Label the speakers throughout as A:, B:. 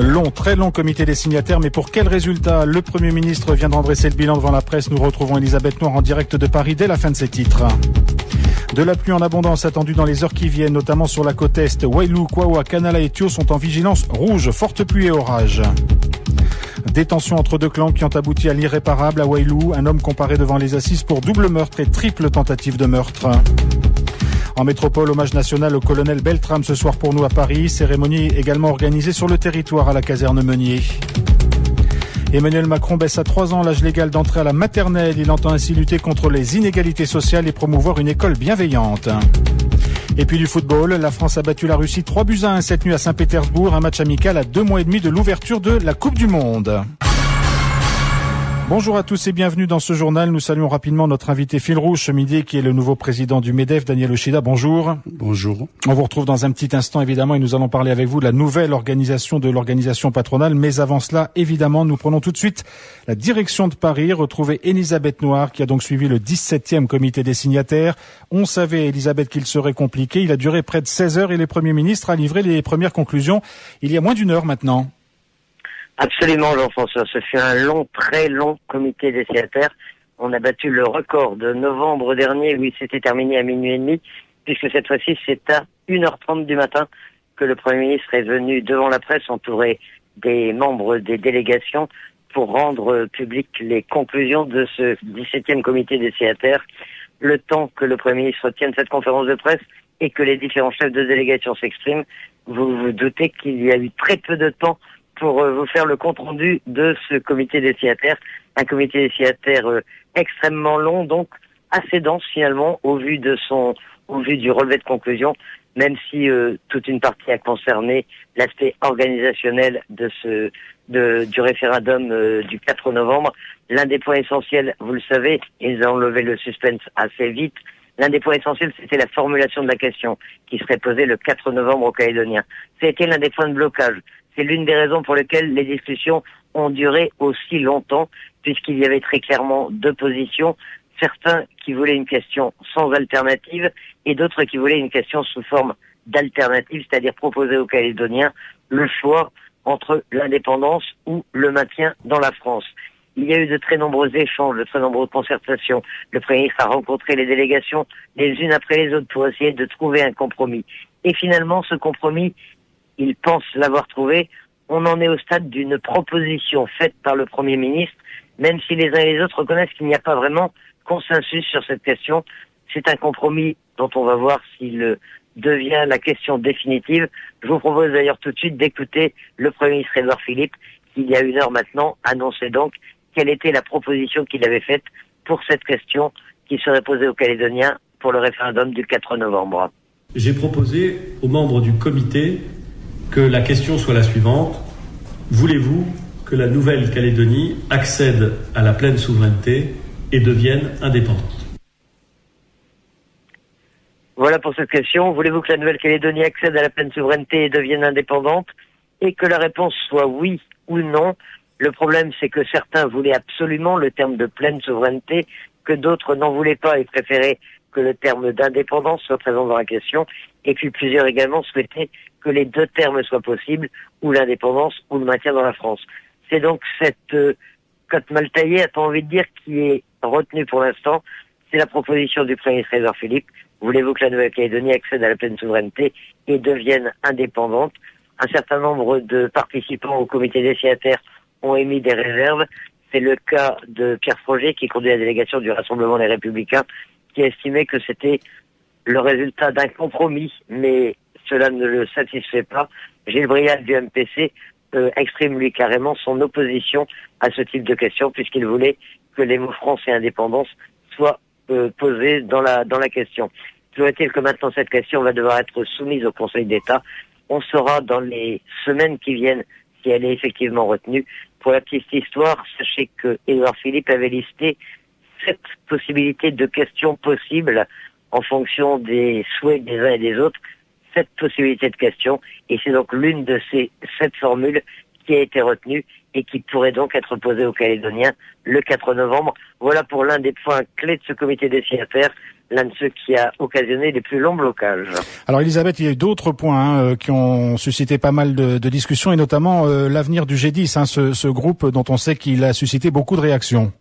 A: Long, très long comité des signataires, mais pour quel résultat? Le Premier ministre vient de dresser le bilan devant la presse. Nous retrouvons Elisabeth Noir en direct de Paris dès la fin de ses titres. De la pluie en abondance attendue dans les heures qui viennent, notamment sur la côte est. Wailu, Kawa, Kanala et Thio sont en vigilance rouge, forte pluie et orage. Des tensions entre deux clans qui ont abouti à l'irréparable à Wailu. Un homme comparé devant les assises pour double meurtre et triple tentative de meurtre. En métropole, hommage national au colonel Beltrame ce soir pour nous à Paris. Cérémonie également organisée sur le territoire à la caserne Meunier. Emmanuel Macron baisse à 3 ans l'âge légal d'entrée à la maternelle. Il entend ainsi lutter contre les inégalités sociales et promouvoir une école bienveillante. Et puis du football, la France a battu la Russie 3-1 cette nuit à Saint-Pétersbourg. Un match amical à 2 mois et demi de l'ouverture de la Coupe du Monde. Bonjour à tous et bienvenue dans ce journal. Nous saluons rapidement notre invité fil rouge ce midi qui est le nouveau président du MEDEF, Daniel Ochida. Bonjour.
B: Bonjour.
A: On vous retrouve dans un petit instant évidemment et nous allons parler avec vous de la nouvelle organisation de l'organisation patronale. Mais avant cela, évidemment, nous prenons tout de suite la direction de Paris. Retrouver Elisabeth Noir qui a donc suivi le 17e comité des signataires. On savait, Elisabeth, qu'il serait compliqué. Il a duré près de 16 heures et le Premier ministre a livré les premières conclusions il y a moins d'une heure maintenant.
C: Absolument, Jean-François. Ce fut un long, très long comité des signataires. On a battu le record de novembre dernier où il s'était terminé à minuit et demi, puisque cette fois-ci, c'est à 1h30 du matin que le Premier ministre est venu devant la presse, entouré des membres des délégations, pour rendre publiques les conclusions de ce 17e comité des signataires. Le temps que le Premier ministre tienne cette conférence de presse et que les différents chefs de délégation s'expriment, vous vous doutez qu'il y a eu très peu de temps pour vous faire le compte-rendu de ce comité des signataires. Un comité des signataires extrêmement long, donc assez dense finalement, au vu du relevé de conclusion, même si toute une partie a concerné l'aspect organisationnel du référendum du 4 novembre. L'un des points essentiels, vous le savez, et nous avons levé le suspense assez vite, l'un des points essentiels, c'était la formulation de la question qui serait posée le 4 novembre aux Calédoniens. C'était l'un des points de blocage. C'est l'une des raisons pour lesquelles les discussions ont duré aussi longtemps, puisqu'il y avait très clairement deux positions. Certains qui voulaient une question sans alternative et d'autres qui voulaient une question sous forme d'alternative, c'est-à-dire proposer aux Calédoniens le choix entre l'indépendance ou le maintien dans la France. Il y a eu de très nombreux échanges, de très nombreuses concertations. Le Premier ministre a rencontré les délégations les unes après les autres pour essayer de trouver un compromis. Et finalement, ce compromis, il pense l'avoir trouvé. On en est au stade d'une proposition faite par le Premier ministre, même si les uns et les autres reconnaissent qu'il n'y a pas vraiment consensus sur cette question. C'est un compromis dont on va voir s'il devient la question définitive. Je vous propose d'ailleurs tout de suite d'écouter le Premier ministre Édouard Philippe, qui il y a 1 heure maintenant annonçait donc quelle était la proposition qu'il avait faite pour cette question qui serait posée aux Calédoniens pour le référendum du 4 novembre.
D: J'ai proposé aux membres du comité que la question soit la suivante. Voulez-vous que la Nouvelle-Calédonie accède à la pleine souveraineté et devienne indépendante?
C: Voilà pour cette question. Voulez-vous que la Nouvelle-Calédonie accède à la pleine souveraineté et devienne indépendante? Et que la réponse soit oui ou non. Le problème, c'est que certains voulaient absolument le terme de pleine souveraineté, que d'autres n'en voulaient pas et préféraient que le terme d'indépendance soit présent dans la question. Et puis plusieurs également souhaitaient que les deux termes soient possibles, ou l'indépendance ou le maintien dans la France. C'est donc cette cote mal taillée, a-t-on envie de dire, qui est retenue pour l'instant. C'est la proposition du Premier ministre Édouard Philippe. Voulez-vous que la Nouvelle-Calédonie accède à la pleine souveraineté et devienne indépendante? Un certain nombre de participants au comité des signataires ont émis des réserves. C'est le cas de Pierre Froger, qui conduit la délégation du Rassemblement des Républicains, qui estimait que c'était le résultat d'un compromis, mais cela ne le satisfait pas. Gilles Brial du MPC exprime lui carrément son opposition à ce type de question, puisqu'il voulait que les mots France et indépendance soient posés dans la question. Toujours est-il que maintenant cette question va devoir être soumise au Conseil d'État. On saura dans les semaines qui viennent si elle est effectivement retenue. Pour la petite histoire, sachez que Édouard Philippe avait listé 7 possibilités de questions possibles en fonction des souhaits des uns et des autres. 7 possibilités de questions, et c'est donc l'une de ces 7 formules qui a été retenu et qui pourrait donc être posé aux Calédoniens le 4 novembre. Voilà pour l'un des points clés de ce comité des signataires, l'un de ceux qui a occasionné les plus longs blocages.
A: Alors Elisabeth, il y a eu d'autres points qui ont suscité pas mal de discussions, et notamment l'avenir du G10, ce groupe dont on sait qu'il a suscité beaucoup de réactions.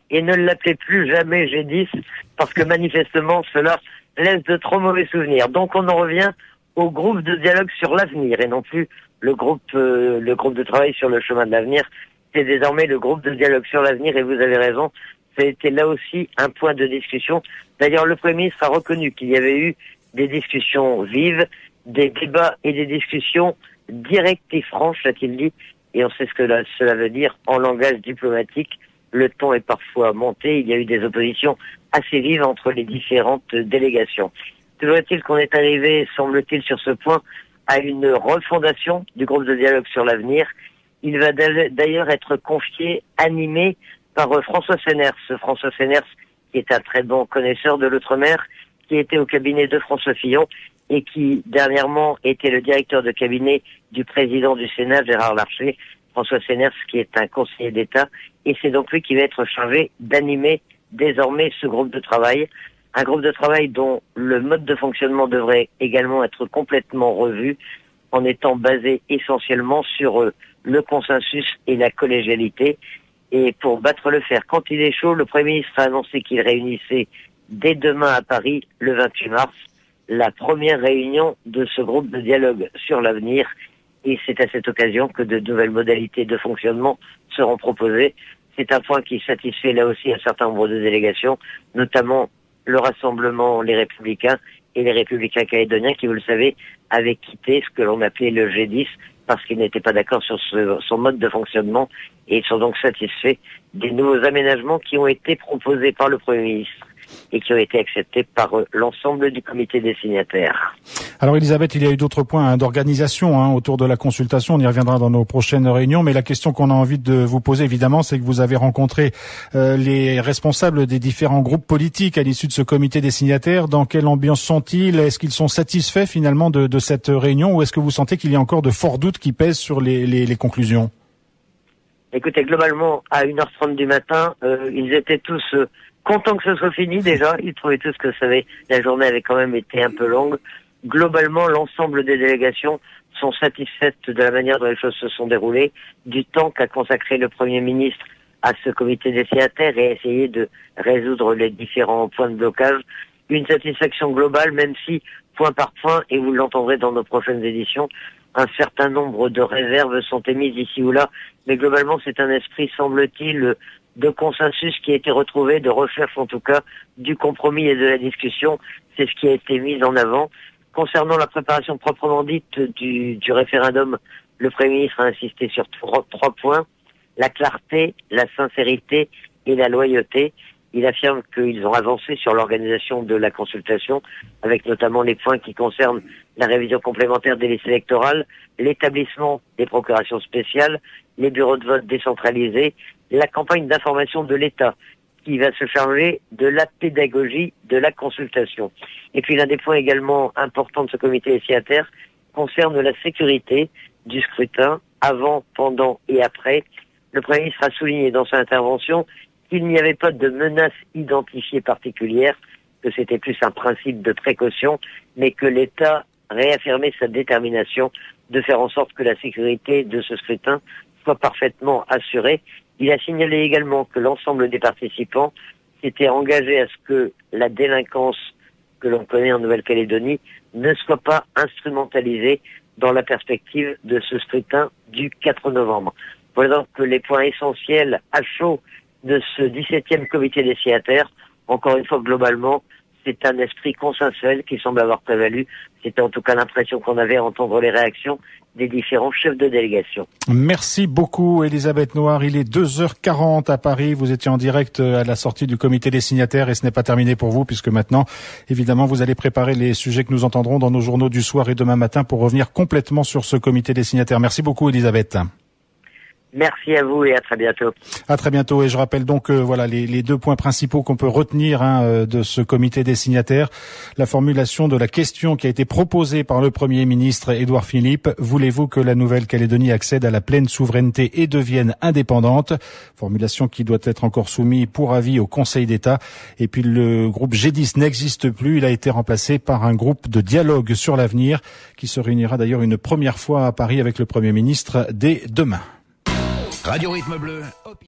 C: Et ne l'appelez plus jamais G10, parce que manifestement cela laisse de trop mauvais souvenirs. Donc on en revient au groupe de dialogue sur l'avenir, et non plus le groupe de travail sur le chemin de l'avenir. C'est désormais le groupe de dialogue sur l'avenir, et vous avez raison, ça a été là aussi un point de discussion. D'ailleurs, le Premier ministre a reconnu qu'il y avait eu des discussions vives, des débats et des discussions directes et franches, a-t-il dit, et on sait ce que cela veut dire en langage diplomatique. Le ton est parfois monté, il y a eu des oppositions assez vives entre les différentes délégations. Toujours est-il qu'on est arrivé, semble-t-il, sur ce point, à une refondation du groupe de dialogue sur l'avenir. Il va d'ailleurs être confié, animé par François Feners. François Feners, qui est un très bon connaisseur de l'outre-mer, qui était au cabinet de François Fillon et qui, dernièrement, était le directeur de cabinet du président du Sénat, Gérard Larcher. François Feners, qui est un conseiller d'État, et c'est donc lui qui va être chargé d'animer désormais ce groupe de travail. Un groupe de travail dont le mode de fonctionnement devrait également être complètement revu, en étant basé essentiellement sur le consensus et la collégialité. Et pour battre le fer, quand il est chaud, le Premier ministre a annoncé qu'il réunissait dès demain à Paris, le 28 mars, la première réunion de ce groupe de dialogue sur l'avenir. Et c'est à cette occasion que de nouvelles modalités de fonctionnement seront proposées. C'est un point qui satisfait là aussi un certain nombre de délégations, notamment le Rassemblement Les Républicains et les Républicains calédoniens qui, vous le savez, avaient quitté ce que l'on appelait le G10 parce qu'ils n'étaient pas d'accord sur son mode de fonctionnement, et ils sont donc satisfaits des nouveaux aménagements qui ont été proposés par le Premier ministre et qui ont été acceptés par l'ensemble du comité des signataires.
A: Alors Elisabeth, il y a eu d'autres points d'organisation autour de la consultation, on y reviendra dans nos prochaines réunions, mais la question qu'on a envie de vous poser évidemment, c'est que vous avez rencontré les responsables des différents groupes politiques à l'issue de ce comité des signataires. Dans quelle ambiance sont-ils? Est-ce qu'ils sont satisfaits finalement de cette réunion, ou est-ce que vous sentez qu'il y a encore de forts doutes qui pèsent sur les conclusions?
C: Écoutez, globalement, à 1h30 du matin, ils étaient tous contents que ce soit fini déjà. Ils trouvaient tous que la journée avait quand même été un peu longue. Globalement, l'ensemble des délégations sont satisfaites de la manière dont les choses se sont déroulées, du temps qu'a consacré le Premier ministre à ce comité des signataires et essayer de résoudre les différents points de blocage. Une satisfaction globale, même si, point par point, et vous l'entendrez dans nos prochaines éditions, un certain nombre de réserves sont émises ici ou là, mais globalement c'est un esprit, semble-t-il, de consensus qui a été retrouvé, de recherche en tout cas, du compromis et de la discussion. C'est ce qui a été mis en avant. Concernant la préparation proprement dite du référendum, le Premier ministre a insisté sur trois points: la clarté, la sincérité et la loyauté. Il affirme qu'ils ont avancé sur l'organisation de la consultation, avec notamment les points qui concernent la révision complémentaire des listes électorales, l'établissement des procurations spéciales, les bureaux de vote décentralisés, la campagne d'information de l'État, qui va se charger de la pédagogie de la consultation. Et puis l'un des points également importants de ce comité des signataires concerne la sécurité du scrutin, avant, pendant et après. Le Premier ministre a souligné dans sa intervention qu'il n'y avait pas de menace identifiée particulière, que c'était plus un principe de précaution, mais que l'État réaffirmait sa détermination de faire en sorte que la sécurité de ce scrutin soit parfaitement assurée. Il a signalé également que l'ensemble des participants s'étaient engagés à ce que la délinquance que l'on connaît en Nouvelle-Calédonie ne soit pas instrumentalisée dans la perspective de ce scrutin du 4 novembre. Voilà donc les points essentiels à chaud de ce 17e comité des signataires. Encore une fois, globalement, c'est un esprit consensuel qui semble avoir prévalu. C'était en tout cas l'impression qu'on avait à entendre les réactions des différents chefs de délégation.
A: Merci beaucoup Elisabeth Noir. Il est 2h40 à Paris. Vous étiez en direct à la sortie du comité des signataires et ce n'est pas terminé pour vous, puisque maintenant, évidemment, vous allez préparer les sujets que nous entendrons dans nos journaux du soir et demain matin pour revenir complètement sur ce comité des signataires. Merci beaucoup Elisabeth.
C: Merci à vous et à très bientôt.
A: À très bientôt. Et je rappelle donc voilà les deux points principaux qu'on peut retenir de ce comité des signataires. La formulation de la question qui a été proposée par le Premier ministre Édouard Philippe. Voulez-vous que la Nouvelle-Calédonie accède à la pleine souveraineté et devienne indépendante? Formulation qui doit être encore soumise pour avis au Conseil d'État. Et puis le groupe G10 n'existe plus. Il a été remplacé par un groupe de dialogue sur l'avenir qui se réunira d'ailleurs une première fois à Paris avec le Premier ministre dès demain.
B: Radio Rythme Bleu.